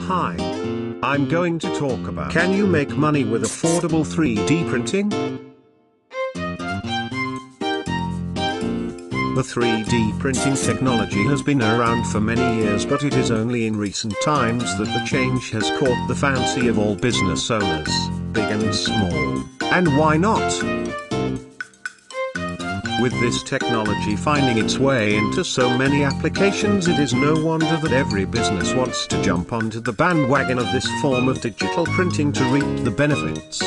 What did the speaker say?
Hi. I'm going to talk about, can you make money with affordable 3D printing? The 3D printing technology has been around for many years, but it is only in recent times that the change has caught the fancy of all business owners, big and small. And why not? With this technology finding its way into so many applications, it is no wonder that every business wants to jump onto the bandwagon of this form of digital printing to reap the benefits.